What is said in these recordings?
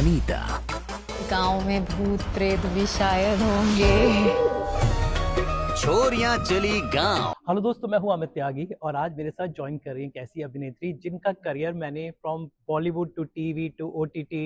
अनीता। गांव में भूत प्रेत भी शायद होंगे। छोरियां चली गांव। हेलो दोस्तों, मैं हूं अमित त्यागी और आज मेरे साथ ज्वाइन कर रही हैं एक ऐसी अभिनेत्री जिनका करियर मैंने from Bollywood to TV to OTT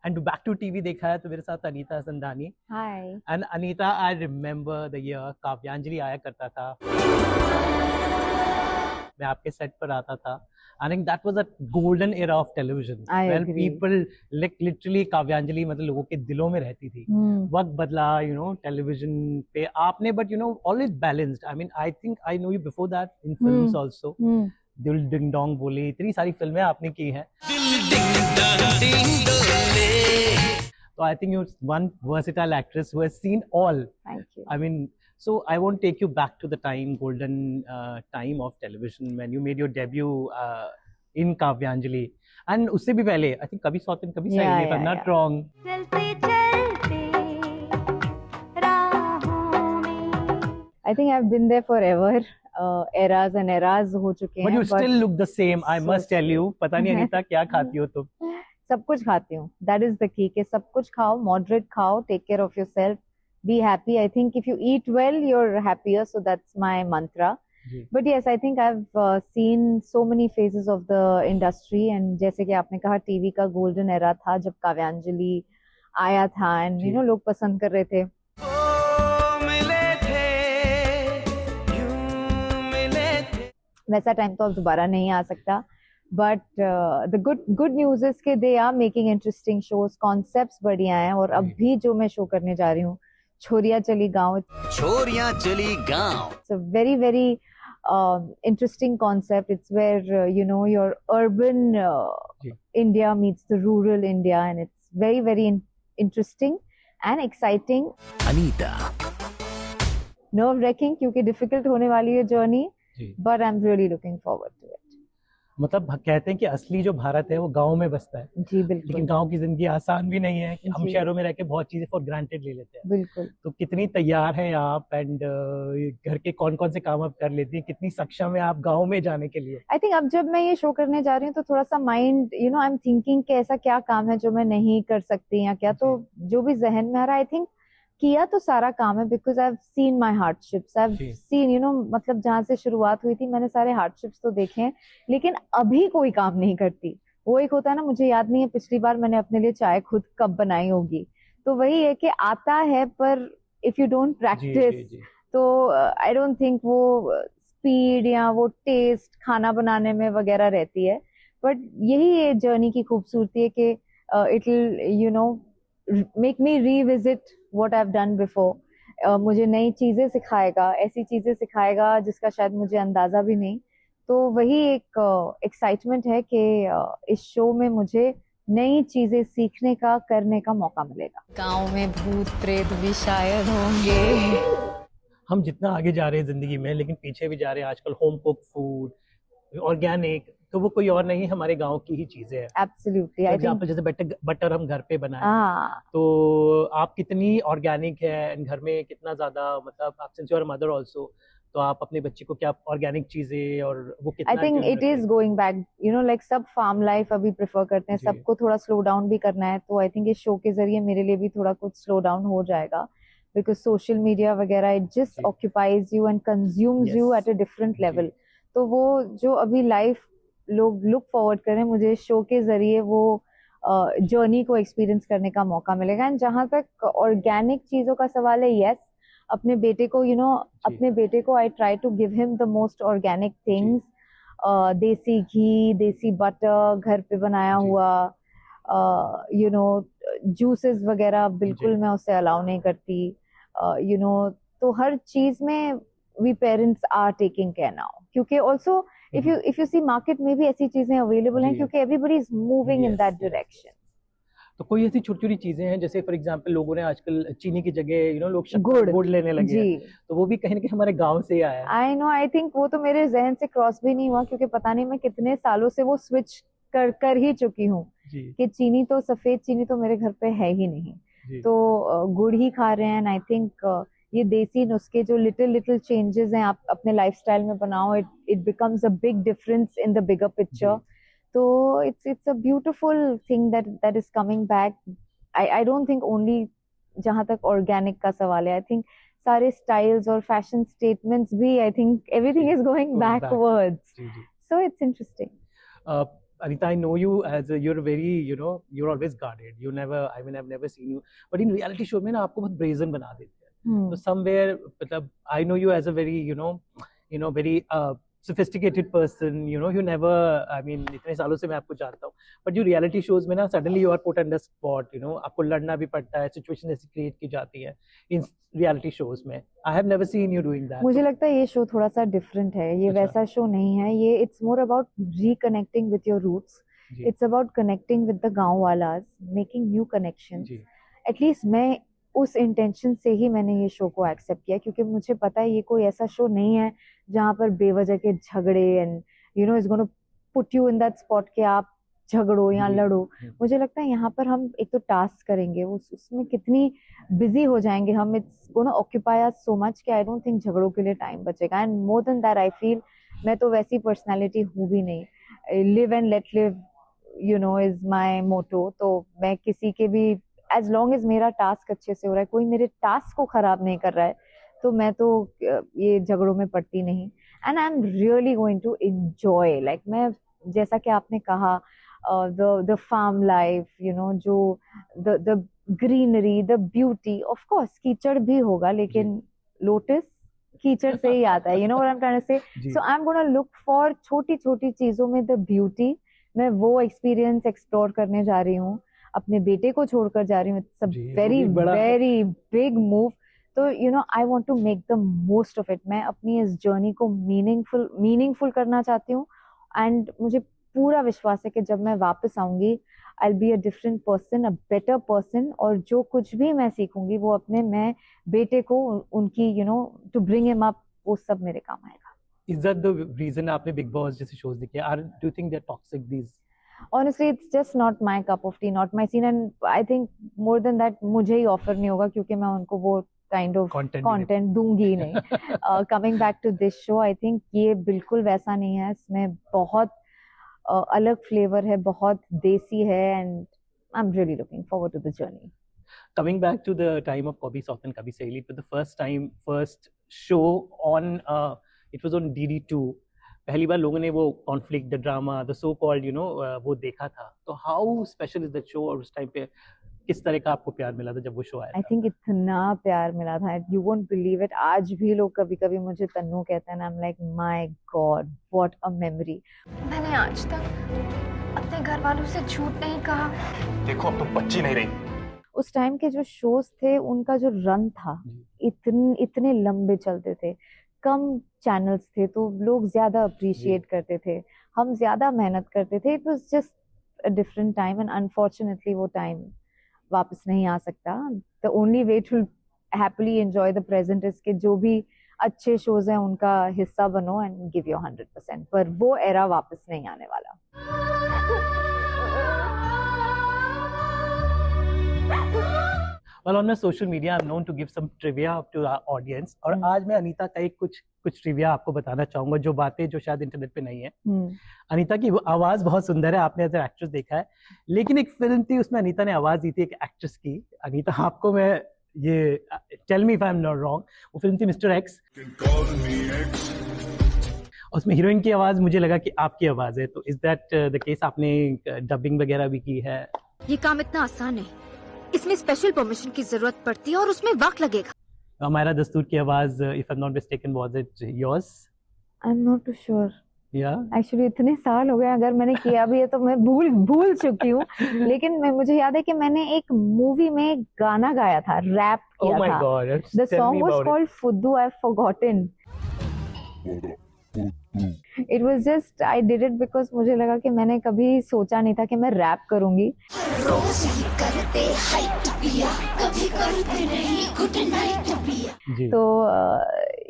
and to back to TV देखा है। तो मेरे साथ Anita Sandhani. Hi. And Anita, I remember the year Kavyanjali आया करता था, मैं आपके सेट पर आता था। I think that was a golden era of television. I When agree. people like literally काव्यांजलि मतलब लोगों के दिलों में रहती थी। वक्त बदला, टेलीविजन पे आपने, but always balanced. I mean, I think I know you before that in films also. दिल डिंग डोंग बोले, इतनी सारी फिल्में आपने की हैं। तो I think you're one versatile actress who has seen all. Thank you. I mean, so I won't take you back to the golden time of television when you made your debut in Kavyanjali, and उससे भी पहले I think कभी सौतन कभी सही, if I'm not wrong. I think I've been there forever. Eras and eras हो चुके हैं. But you still look the same. I must tell you. पता नहीं अनीता क्या खाती हो तुम? सब कुछ खाती हूँ. That is the key. कि सब कुछ खाओ, moderate खाओ, take care of yourself. Be happy. I think if you eat well, you're happier. So that's my mantra. But yes, I think I've seen so many phases of the industry. And जैसे कि आपने कहा, TV का golden era था जब काव्यांजलि आया था, and लोग पसंद कर रहे थे. वैसा टाइम तो अब दोबारा नहीं आ सकता. But the good news is कि they are making interesting shows. Concepts बढ़िया हैं. और अभी जो मैं शो करने जा रही हूँ, छोरियां चली गांव. छोरियां चली गांव. It's a very very interesting concept. It's where your urban India meets the rural India, and it's very very interesting and exciting. Anita. Nerve-wracking क्योंकि difficult होने वाली है journey, but I'm really looking forward to it. मतलब कहते हैं कि असली जो भारत है वो गांव में बसता है. जी बिल्कुल. लेकिन गांव की जिंदगी आसान भी नहीं है. हम शहरों में रह के बहुत चीजें फॉर ग्रांटेड ले लेते हैं. बिल्कुल. तो कितनी तैयार हैं आप, एंड घर के कौन कौन से काम आप कर लेती हैं, कितनी सक्षम है आप गांव में जाने के लिए? आई थिंक अब जब मैं ये शो करने जा रही हूँ तो थोड़ा सा माइंड आई एम थिंकिंग कि ऐसा क्या काम है जो मैं नहीं कर सकती या क्या. तो जो भी जहन में आ रहा है, आई थिंक किया तो सारा काम है. Because I have seen my hardships, I have seen मतलब जहां से शुरुआत हुई थी मैंने सारे हार्डशिप्स तो देखे हैं, लेकिन अभी कोई काम नहीं करती. वो एक होता है ना, मुझे याद नहीं है पिछली बार मैंने अपने लिए चाय खुद कब बनाई होगी. तो वही है कि आता है, पर इफ यू डोंट प्रैक्टिस तो आई डोंट थिंक वो स्पीड या वो टेस्ट खाना बनाने में वगैरह रहती है. बट यही ये जर्नी की खूबसूरती है कि it will make me revisit what I've done before. मुझे नई चीजें सिखाएगा, ऐसी चीजें सिखाएगा जिसका शायद मुझे अंदाजा भी नहीं. तो वही एक एक्साइटमेंट है कि इस शो में मुझे नई चीजें सीखने का, करने का मौका मिलेगा. गांव में भूत प्रेत भी शायद होंगे. हम जितना आगे जा रहे हैं जिंदगी में, लेकिन पीछे भी जा रहे हैं. आजकल होम कुक फूड, ऑर्गेनिक, तो वो कोई और नहीं, हमारे गांव की ही चीजें हैं. एब्सोल्युटली. एग्जांपल जैसे बटर हम घर पे बनाए, तो आप कितनी ऑर्गेनिक है घर में, कितना ज्यादा, मतलब आप सिंस योर मदर आल्सो, तो आप अपने बच्चे को क्या ऑर्गेनिक चीजें और वो कितना? I think it is going back, like सब फार्म लाइफ अभी प्रेफर करते हैं. सबको थोड़ा स्लो डाउन भी करना है. तो आई थिंक इस शो के जरिए मेरे लिए भी थोड़ा कुछ स्लो डाउन हो जाएगा. बिकॉज सोशल मीडिया वगैरह it just occupies you and consumes you at a different level. तो वो जो अभी लाइफ लोग लुक फॉरवर्ड करें, मुझे शो के जरिए वो जर्नी को एक्सपीरियंस करने का मौका मिलेगा. एंड जहां तक ऑर्गेनिक चीजों का सवाल है, यस, अपने बेटे को अपने बेटे को I try to give him the most organic things. Desi ghee, देसी बटर, घर पे बनाया हुआ, जूसेस वगैरह बिल्कुल मैं उसे अलाउ नहीं करती. तो हर चीज में we parents are taking care now, क्योंकि also if you see market में भी ऐसी चीजें अवेलेबल हैं क्योंकि everybody is moving in that direction. तो कोई ऐसी छोटी छोटी चीजें हैं, जैसे फॉर एग्जांपल लोगों ने आजकल चीनी की जगह लोग गुड़ लेने लगे हैं, तो वो भी कहीं ना कहीं हमारे गांव से ही आया है. I know. आई थिंक वो तो मेरे जहन से क्रॉस भी नहीं हुआ, क्योंकि पता नहीं मैं कितने सालों से वो स्विच कर ही चुकी हूँ कि चीनी तो, सफेद चीनी तो मेरे घर पे है ही नहीं. तो गुड़ ही खा रहे हैं. एंड आई थिंक ये देसी नुस्खे जो लिटिल चेंजेस हैं आप अपने लाइफस्टाइल में बनाओ, it becomes a big difference in the bigger picture. तो it's a beautiful thing that is coming back. I don't think only जहाँ तक ऑर्गेनिक का सवाल है, आई थिंक सारे स्टाइल्स और फैशन स्टेटमेंट्स भी, I think everything is going backwards, so it's interesting. Anita, I know you as you're very, you're always guarded. You never, I mean, I've never seen you, but in reality show में ना आपको बहुत brazen बना देते हैं. So somewhere, मतलब I know you as a very, very sophisticated person. You never, I mean, इतने सालों से मैं आपको जानता हूँ, but you reality shows में ना suddenly you are put under spot. आपको लड़ना भी पड़ता है, situation ऐसी create की जाती है in reality shows में. I have never seen you doing that. मुझे लगता है ये शो थोड़ा सा डिफरेंट है, ये वैसा शो नहीं है. ये it's more about reconnecting with your roots. It's about connecting with the गाँव वालास, making new connections. At least मैं उस इंटेंशन से ही मैंने ये शो को एक्सेप्ट किया, क्योंकि मुझे पता है ये कोई ऐसा शो नहीं है जहाँ पर बेवजह के झगड़े and it's gonna put you in that spot कि आप झगड़ो या लड़ो. मुझे लगता है यहाँ पर हम एक तो टास्क करेंगे, उसमें कितनी बिजी हो जाएंगे हम, it's gonna occupy us so much कि आई डोंट थिंक झगड़ों के लिए टाइम बचेगा. And more than that I feel मैं तो वैसी पर्सनैलिटी हूँ भी नहीं. Live and let live is my motto. तो मैं किसी के भी, एज लॉन्ग एज मेरा टास्क अच्छे से हो रहा है, कोई मेरे टास्क को खराब नहीं कर रहा है, तो मैं तो ये झगड़ों में पड़ती नहीं. And I am really going to enjoy, like मैं, जैसा कि आपने कहा, द फार्म लाइफ, जो the greenery, the beauty. Of course कीचड़ भी होगा, लेकिन लोटस कीचड़ से ही आता है, what I am trying to say. So I am gonna look for छोटी छोटी चीजों में द ब्यूटी. मैं वो एक्सपीरियंस एक्सप्लोर करने जा रही हूँ, अपने बेटे को छोड़कर जा रही हूँ. It's a very very big move. तो I want to make the most of it. मैं अपनी इस जर्नी को मीनिंगफुल करना चाहती हूँ. एंड मुझे पूरा विश्वास है कि जब मैं वापस आऊंगी, I will be a different person, a better person. और जो कुछ भी मैं सीखूंगी वो अपने मैं बेटे को, उनकी टू ब्रिंग हिम अप, वो सब मेरे काम आएगा. Is that the reason आपने बिग बॉस जैसे शोज देखे? Do you think they're toxic these? Honestly, it's just not my cup of tea, not my scene, and I think more than that मुझे ही offer नहीं होगा, क्योंकि मैं उनको वो काइंड ऑफ कंटेंट दूंगी नहीं. Coming back to this show, I think ये बिल्कुल वैसा नहीं है. इसमें बहुत अलग फ्लेवर है, बहुत देसी है, and I am really looking forward to the journey. Coming back to the time of Kabhi Saath and Kabhi Saheli, for the first show on, it was on DD2. पहली बार लोगों ने वो conflict, the drama, the so called वो देखा था. तो how special is that show, और उस टाइम पे किस तरह का आपको प्यार मिला था जब वो शो आया? आई थिंक इतना प्यार मिला था, यू वोंट बिलीव इट. आज भी लोग कभी कभी मुझे तन्नू कहते हैं, I am like my God, what a memory. मैंने आज तक अपने घर वालों से झूठ नहीं कहा. देखो अब तुम बच्ची नहीं रही. उस टाइम के जो शोज थे, उनका जो रन था, इतने लंबे चलते थे, कम चैनल्स थे, तो लोग ज्यादा अप्रिशिएट करते थे, हम ज्यादा मेहनत करते थे. It was just a different time, and unfortunately वो टाइम वापस नहीं आ सकता. The only way to happily enjoy the present is कि जो भी अच्छे शोज हैं उनका हिस्सा बनो एंड गिव योर 100%. पर वो एरा वापस नहीं आने वाला. Well, on my social media, I'm known to give some trivia to our audience. और आज मैं अनीता का एक कुछ ट्रिविया आपको बताना चाहूंगा, जो बातें जो शायद इंटरनेट पे नहीं है. अनीता की आवाज बहुत सुंदर है, आपने एज एन एक्ट्रेस देखा है, लेकिन एक फिल्म थी उसमें अनीता ने आवाज दी थी एक एक्ट्रेस की. अनीता, आपको मैं ये, tell me if I am not wrong, वो फिल्म थी मिस्टर एक्स. उसमें हीरोइन की आवाज मुझे लगा कि आपकी आवाज है. तो इज दैट द केस? आपने डबिंग वगैरह भी की है? ये काम इतना आसान नहीं, इसमें स्पेशल परमिशन की जरूरत पड़ती है और उसमें वक्त लगेगा. हमारा दस्तूर की आवाज, if I am not mistaken, was it yours? I am not too sure. या एक्चुअली इतने साल हो गए, अगर मैंने किया भी है तो मैं भूल चुकी हूँ. लेकिन मुझे याद है कि मैंने एक मूवी में गाना गाया था, रैप किया Oh my था. God, the tell song me was about it. Called Fuddu, I have forgotten. It was just I did it because मुझे लगा कि मैंने कभी सोचा नहीं था कि मैं रैप करूंगी. रोज ही करते हाइट पिया, कभी करते नहीं गुड नाइट पिया. तो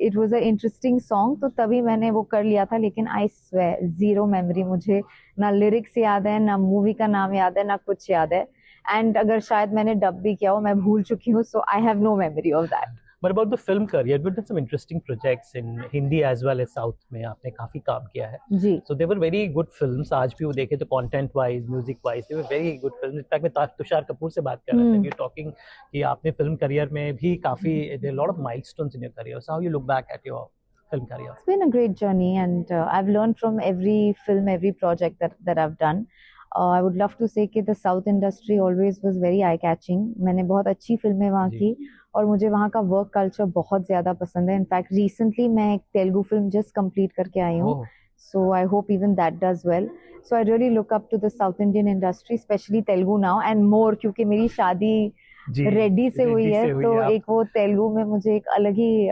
it was a interesting song, तो तभी मैंने वो कर लिया था. लेकिन I swear zero memory, मुझे ना लिरिक्स याद है, ना मूवी का नाम याद है, ना कुछ याद है. एंड अगर शायद मैंने डब भी किया हो, मैं भूल चुकी हूँ. So I have no memory of that. But about the film career, you've done some interesting projects in Hindi as well as South में आपने काफी काम किया है. जी. So they were very good films. आज भी वो देखे तो content wise, music wise, they were very good films. In fact मैं तुषार कपूर से बात कर रहा था. You're talking कि आपने film career में भी काफी there are a lot of milestones in your career. So how you look back at your film career? It's been a great journey, and I've learned from every film, every project that I've done. I would love to say कि the South industry always was very eye-catching. मैंने बहुत अच्छी फिल्में वहाँ की और मुझे वहाँ का वर्क कल्चर बहुत ज़्यादा पसंद है. इनफैक्ट रिसेंटली मैं एक तेलुगु फिल्म जस्ट कंप्लीट करके आई हूँ. So I hope even that does well. So I really look up to the South Indian industry, specially Telugu now and more, क्योंकि मेरी शादी रेड्डी से हुई है, तो एक वो तेलुगु में मुझे एक अलग ही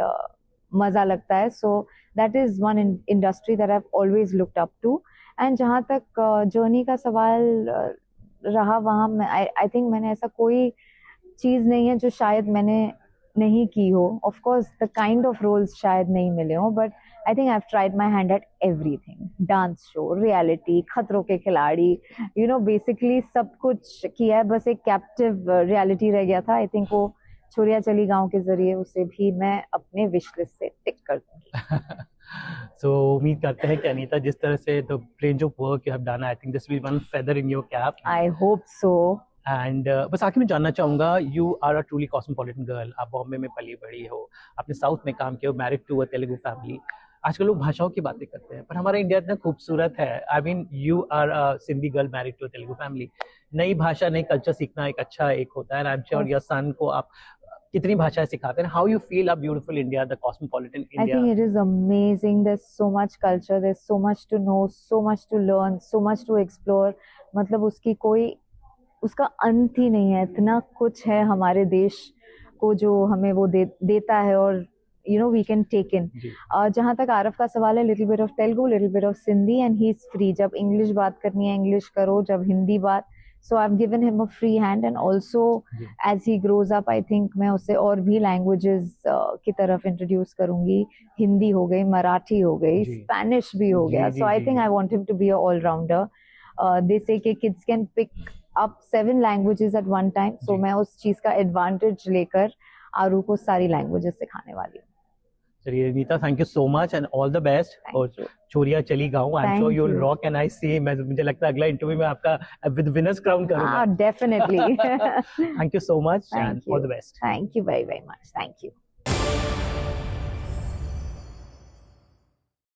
मज़ा लगता है. So that is one industry that I have always looked up to. And जहाँ तक जर्नी का सवाल रहा, वहाँ आई थिंक मैंने ऐसा कोई चीज़ नहीं है जो शायद मैंने नहीं की हो. Of course the kind of roles शायद नहीं मिले हो, but I think I have tried my hand at everything. Dance show, reality, Khatron Ke खिलाड़ी, यू नो, बेसिकली सब कुछ किया है. बस एक कैप्टिव रियलिटी रह गया था. आई थिंक वो छोरिया चली गाँव के जरिए उसे भी मैं अपने विश लिस्ट से टिक कर दूंगी. So उम्मीद करते हैं कि अनीता, जिस तरह से the range of work you have done, I think this will be one feather in your cap. I hope so. And बस आखिर में जानना चाहूँगा, you are a truly cosmopolitan girl. आप बॉम्बे में पली बड़ी हो, आपने साउथ में काम किया, married to a Telugu family. आजकल लोग भाषाओं की बातें करते हैं, पर हमारा इंडिया इतना खूबसूरत है. I mean, you are a Sindhi girl married to a Telugu family. नई भाषा, नई कल्चर सीखना एक अच्छा एक होता है. And I'm sure your son को आप कितनी भाषाएं सिखाते हैं? How you feel a beautiful India, the cosmopolitan India? I think it is amazing. There's so much culture, there's so much to know, so much to learn, so much to explore. मतलब उसका अंत ही नहीं है. इतना कुछ है हमारे देश को जो हमें वो देता है, और you know we can take in. जहाँ तक आरफ का सवाल है, little bit of Telugu, little bit of Sindhi, and he's free. जब इंग्लिश बात करनी है इंग्लिश करो, जब हिंदी बात. So I've given him a free hand, and also as he grows up, I think मैं उसे और भी languages की तरफ introduce करूँगी. हिंदी हो गई, मराठी हो गई, Spanish भी हो गया. So I think I want him to be a all-rounder. They say कि kids can pick up 7 languages at one time. So मैं उस चीज़ का advantage लेकर आरू को सारी languages सिखाने वाली हूँ. चलिए Nita, thank you so much and all the best. और Chhoriya Chali Gaon, I am sure you will rock. And I see, मुझे लगता है अगला इंटरव्यू में आपका विद विनर्स क्राउन करूंगा. Definitely. Thank you so much and all the best. Thank you very very much. Thank you.